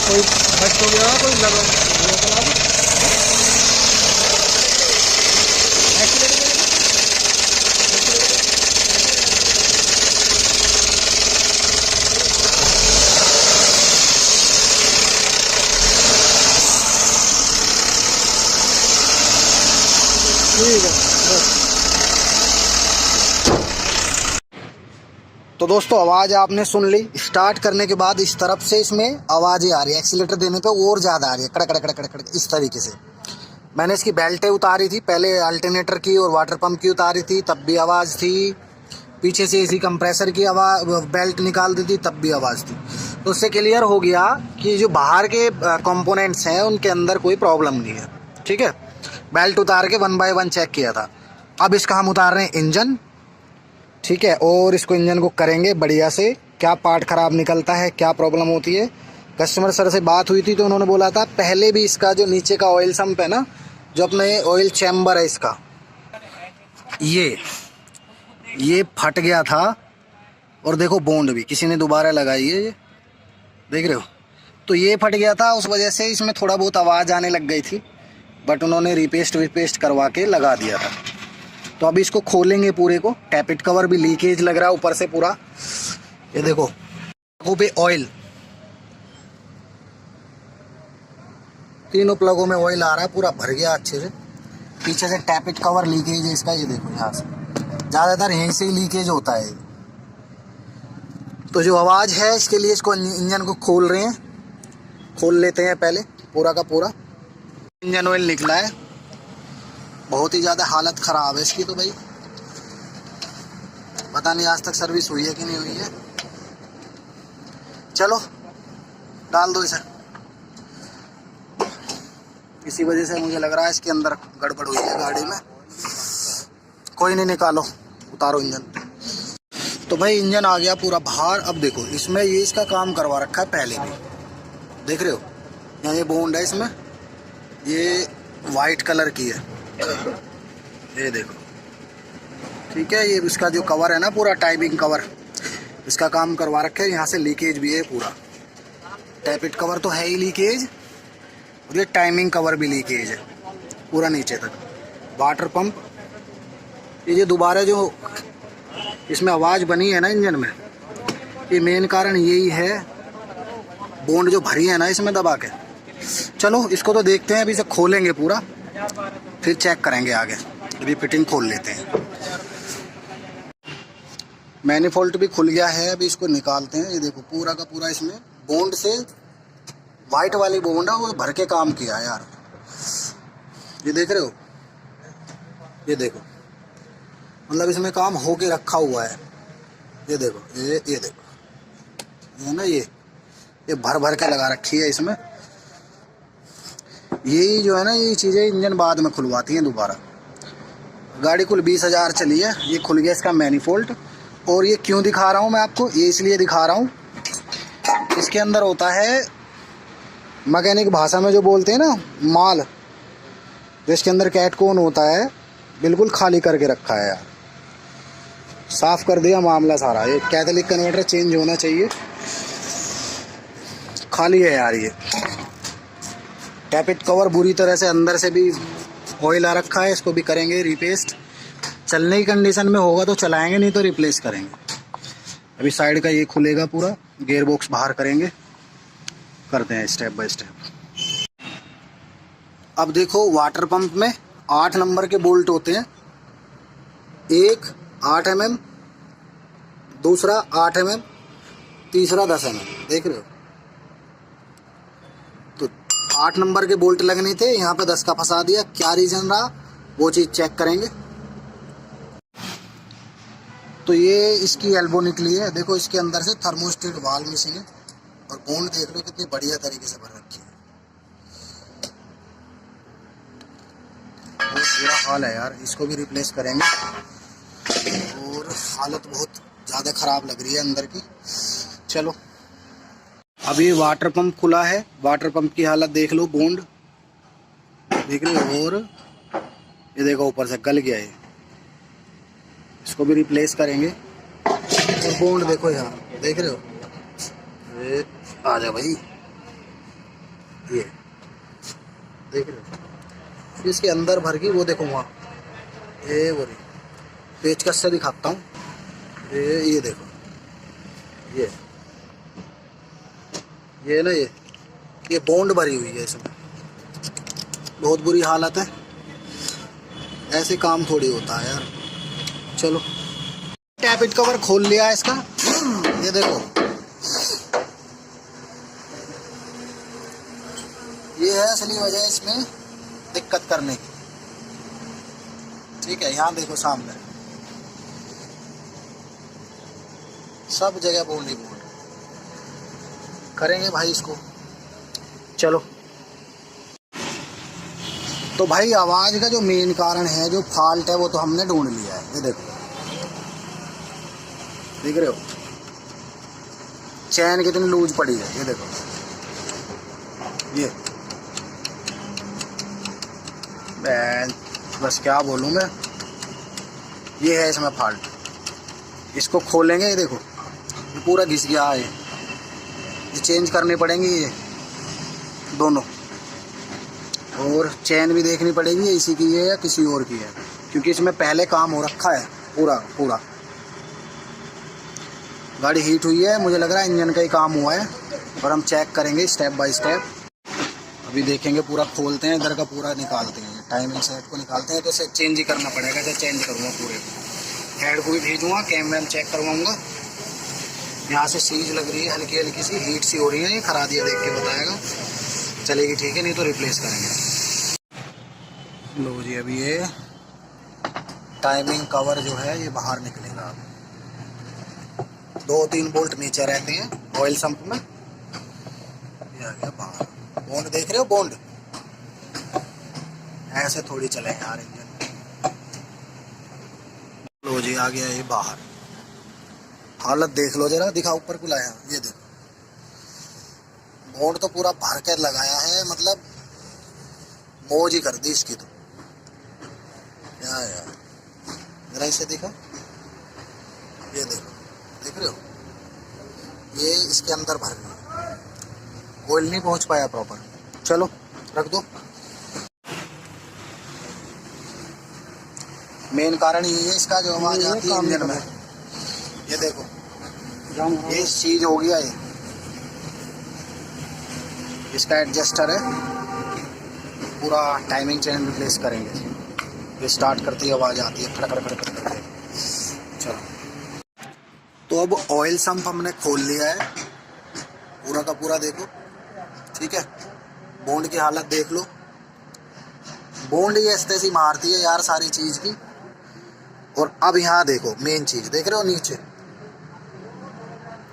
कोई बच तो गया, कोई लगा वो चला दो। ठीक है बस। तो दोस्तों आवाज़ आपने सुन ली। स्टार्ट करने के बाद इस तरफ से इसमें आवाज़ें आ रही है, एक्सीलेटर देने पे और ज़्यादा आ रही है, कड़क कड़क कड़क कड़क इस तरीके से। मैंने इसकी बेल्टें उतारी थी, पहले अल्टरनेटर की और वाटर पंप की उतारी थी, तब भी आवाज़ थी। पीछे से इसी कंप्रेसर की आवाज़ बेल्ट निकाल दी थी, तब भी आवाज़ थी। तो उससे क्लियर हो गया कि जो बाहर के कंपोनेंट्स हैं उनके अंदर कोई प्रॉब्लम नहीं है। ठीक है, बेल्ट उतार के 1 बाय 1 चेक किया था। अब इसका हम उतार रहे हैं इंजन। ठीक है, और इसको इंजन को करेंगे बढ़िया से, क्या पार्ट ख़राब निकलता है, क्या प्रॉब्लम होती है। कस्टमर सर से बात हुई थी तो उन्होंने बोला था पहले भी इसका जो नीचे का ऑयल सम्प है ना, जो अपने ऑयल चैम्बर है इसका, ये फट गया था। और देखो बॉन्ड भी किसी ने दोबारा लगाई है, ये देख रहे हो। तो ये फट गया था, उस वजह से इसमें थोड़ा बहुत आवाज़ आने लग गई थी, बट उन्होंने रिपेस्ट करवा के लगा दिया था। तो अभी इसको खोलेंगे पूरे को। टैपिट कवर भी लीकेज लग रहा है ऊपर से पूरा। ये देखो प्लगों पे ऑयल, तीनों प्लगों में ऑयल आ रहा है, पूरा भर गया अच्छे से। पीछे से टैपिट कवर लीकेज है इसका, ये देखो यहाँ से ज़्यादातर यहीं से ही लीकेज होता है। तो जो आवाज़ है इसके लिए इसको इंजन को खोल रहे हैं, खोल लेते हैं पहले पूरा का पूरा। इंजन ऑयल निकला है, बहुत ही ज़्यादा हालत ख़राब है इसकी। तो भाई पता नहीं आज तक सर्विस हुई है कि नहीं हुई है। चलो डाल दो इसे। इसी वजह से मुझे लग रहा है इसके अंदर गड़बड़ हुई है गाड़ी में। कोई नहीं, निकालो, उतारो इंजन। तो भाई इंजन आ गया पूरा बाहर। अब देखो इसमें ये इसका काम करवा रखा है पहले भी, देख रहे हो। यहाँ ये बॉन्ड है इसमें, ये वाइट कलर की है, ये देखो। ठीक है, ये इसका जो कवर है ना पूरा टाइमिंग कवर, इसका काम करवा रखा है। यहाँ से लीकेज भी है पूरा, टैपिट कवर तो है ही लीकेज, और ये टाइमिंग कवर भी लीकेज है पूरा नीचे तक। वाटर पंप, ये दोबारा जो इसमें आवाज़ बनी है ना इंजन में, ये मेन कारण यही है, बॉन्ड जो भरी है ना इसमें दबा के। चलो इसको तो देखते हैं, अभी इसे खोलेंगे पूरा, फिर चेक करेंगे आगे। अभी फिटिंग खोल लेते हैं। मैनिफोल्ड भी खुल गया है, अभी इसको निकालते हैं। ये देखो पूरा का पूरा इसमें बॉन्ड से वाइट वाली बॉन्ड है, वो भर के काम किया है यार। ये देख रहे हो, ये देखो, मतलब इसमें काम होके रखा हुआ है। ये देखो, ये देखो, ये ना ये भर भर के लगा रखी है इसमें। यही जो है ना, ये चीज़ें इंजन बाद में खुलवाती हैं दोबारा। गाड़ी कुल 20,000 चली है, ये खुल गया इसका मैनिफोल्ड। और ये क्यों दिखा रहा हूँ मैं आपको, ये इसलिए दिखा रहा हूँ, इसके अंदर होता है मैकेनिक भाषा में जो बोलते हैं ना माल, जो इसके अंदर कैटकोन होता है, बिल्कुल खाली करके रखा है यार। साफ कर दिया मामला सारा। ये कैथलिक कन्वर्टर चेंज होना चाहिए, खाली है यार। ये टैपिट कवर बुरी तरह से अंदर से भी ऑयल आ रखा है, इसको भी करेंगे रिपेस्ट। चलने की कंडीशन में होगा तो चलाएंगे, नहीं तो रिप्लेस करेंगे। अभी साइड का ये खुलेगा पूरा, गियर बॉक्स बाहर करेंगे, करते हैं स्टेप बाय स्टेप। अब देखो वाटर पंप में 8 नंबर के बोल्ट होते हैं, एक 8 mm, दूसरा 8 mm, तीसरा 10 mm, देख रहे हो। तो 8 नंबर के बोल्ट लगने थे, यहाँ पे 10 का फंसा दिया। क्या रीज़न रहा वो चीज़ चेक करेंगे। तो ये इसकी एल्बो निकली है, देखो इसके अंदर से थर्मोस्टेट वाल्व मिसिंग है। और बॉन्ड देख लो कितनी बढ़िया तरीके से भर रखी है। बहुत बुरा हाल है यार, इसको भी रिप्लेस करेंगे। और हालत बहुत ज़्यादा ख़राब लग रही है अंदर की। चलो अभी वाटर पंप खुला है, वाटर पंप की हालत देख लो, बॉन्ड देख रहे हो। और ये देखो ऊपर से गल गया है, इसको भी रिप्लेस करेंगे। और बॉन्ड देखो यहाँ, देख रहे हो, ये आ जा भाई, ये देख रहे हो, इसके अंदर भर गई। वो देखो वहाँ, ये वो पेचकस से दिखाता हूँ। ये देखो, ये ना, ये बॉन्ड भरी हुई है इसमें, बहुत बुरी हालत है। ऐसे काम थोड़ी होता है यार। चलो, टैपिट कवर खोल लिया है इसका। ये देखो, ये है असली वजह इसमें दिक्कत करने की। ठीक है, यहाँ देखो सामने सब जगह बॉन्ड ही बॉन्ड। करेंगे भाई इसको। चलो, तो भाई आवाज़ का जो मेन कारण है, जो फॉल्ट है, वो तो हमने ढूंढ लिया है। ये देखो, देख रहे हो चैन कितनी लूज पड़ी है। ये देखो, ये बस क्या बोलूँ मैं, ये है इसमें फॉल्ट। इसको खोलेंगे, ये देखो ये पूरा घिस गया है। ये चेंज करनी पड़ेंगी ये दोनों, और चैन भी देखनी पड़ेगी इसी की है या किसी और की है, क्योंकि इसमें पहले काम हो रखा है पूरा। गाड़ी हीट हुई है, मुझे लग रहा है इंजन का ही काम हुआ है, और हम चेक करेंगे स्टेप बाय स्टेप। अभी देखेंगे, पूरा खोलते हैं, इधर का पूरा निकालते हैं, टाइमिंग सेट को निकालते हैं। तो इसे चेंज ही करना पड़ेगा, तो चेंज करूँगा पूरे को। हेड को भी भेजूँगा, कैमरा चेक करवाऊँगा। यहाँ से सीज लग रही है, हल्की हल्की सी हीट सी हो रही है। ये खरा दिया देख के बताएगा, चलेगी ठीक है, नहीं तो रिप्लेस करेंगे। लो जी, अभी ये टाइमिंग कवर जो है ये बाहर निकलेगा। 2-3 बोल्ट नीचे रहते हैं ऑयल संप में। ये आ गया बाहर। बॉन्ड देख रहे हो, बॉन्ड ऐसे थोड़ी चले यार इंजन। लो जी, आ गया ये बाहर। हालत देख लो जरा, दिखा ऊपर को लाया। ये देखो, बॉन्ड तो पूरा भर के लगाया है, मतलब मौज ही कर दी इसकी तो। क्या यार, जरा इसे देखो, ये देखो, देख रहे हो, ये इसके अंदर भर गया, ऑयल नहीं पहुंच पाया प्रॉपर। चलो रख दो। मेन कारण ये है इसका, जो आवाज आती है इंजन में। ये देखो, ये चीज हो गया, ये इसका एडजस्टर है। पूरा टाइमिंग चेन रिप्लेस करेंगे। ये स्टार्ट करते ही आवाज आती है, खड़खड़ खड़खड़ करके। चलो, तो अब ऑयल संप हमने खोल लिया है पूरा का पूरा। देखो, ठीक है, बॉन्ड की हालत देख लो। बॉन्ड ये ऐसी मारती है यार सारी चीज की। और अब यहाँ देखो, मेन चीज देख रहे हो नीचे,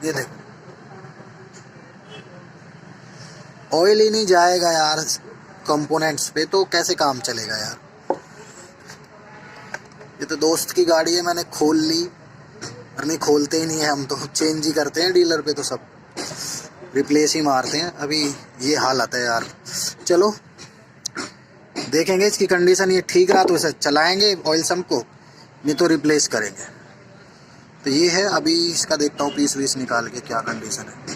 ये देखो, ऑयल ही नहीं जाएगा यार कंपोनेंट्स पे, तो कैसे काम चलेगा यार। ये तो दोस्त की गाड़ी है, मैंने खोल ली, और नहीं खोलते ही नहीं है हम, तो चेंज ही करते हैं डीलर पे, तो सब रिप्लेस ही मारते हैं। अभी ये हालत है यार। चलो देखेंगे इसकी कंडीशन, ये ठीक रहा तो इसे चलाएंगे ऑयल संप को, नहीं तो रिप्लेस करेंगे। तो ये है, अभी इसका देखता हूँ पीस वीस निकाल के क्या कंडीशन है।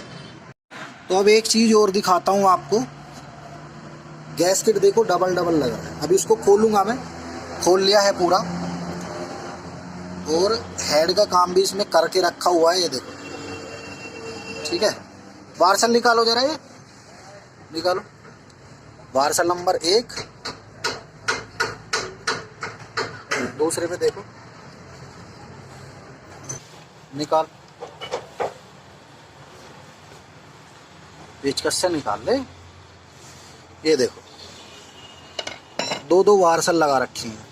तो अब एक चीज़ और दिखाता हूँ आपको। गैस किट देखो, डबल लग रहा है। अभी इसको खोलूँगा मैं, खोल लिया है पूरा, और हेड का काम भी इसमें करके रखा हुआ है। ये देखो, ठीक है। वार्सल निकालो जरा, ये निकालो वार्सल नंबर 1। दूसरे पे देखो, निकाल, पेचकस से निकाल ले। ये देखो, 2 वार्सल लगा रखी हैं,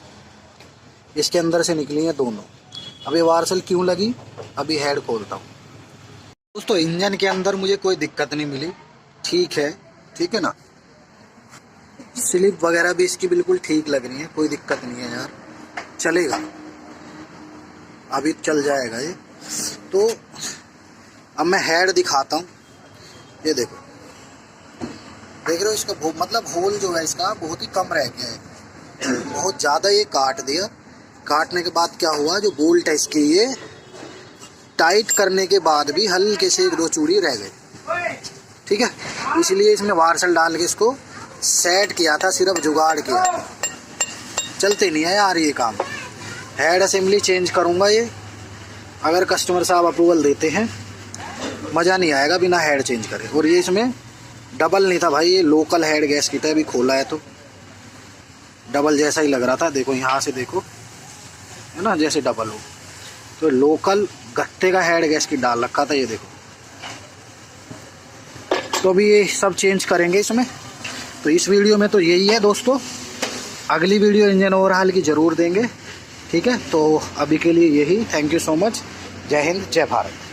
इसके अंदर से निकली हैं दोनों। अभी वार्सल क्यों लगी, अभी हेड खोलता हूँ। दोस्तों, इंजन के अंदर मुझे कोई दिक्कत नहीं मिली, ठीक है ना। स्लिप वगैरह भी इसकी बिल्कुल ठीक लग रही है, कोई दिक्कत नहीं है यार, चलेगा, अभी चल जाएगा ये। तो अब मैं हेड दिखाता हूँ। ये देखो, देख रहे हो, इसका मतलब होल जो है इसका बहुत ही कम रह गया है, बहुत ज़्यादा ये काट दिया। काटने के बाद क्या हुआ, जो बोल्ट है इसकी, ये टाइट करने के बाद भी हल्के से 1-2 चूड़ी रह गए। ठीक है। इसलिए इसमें वार्सल डाल के इसको सेट किया था, सिर्फ जुगाड़ किया था। चलते नहीं है यार ये काम। हेड असेंबली चेंज करूँगा ये, अगर कस्टमर साहब अप्रूवल देते हैं। मज़ा नहीं आएगा बिना हेड चेंज करे। और ये इसमें डबल नहीं था भाई, ये लोकल हेड गैस की था। अभी खोला है तो डबल जैसा ही लग रहा था। देखो यहाँ से देखो, है ना, जैसे डबल हो। तो लोकल गत्ते का हेड गैस की डाल रखा था ये देखो। तो अभी ये सब चेंज करेंगे इसमें। तो इस वीडियो में तो यही है दोस्तों, अगली वीडियो इंजन ओवरहाल की ज़रूर देंगे, ठीक है। तो अभी के लिए यही, थैंक यू सो मच। जय हिंद, जय भारत।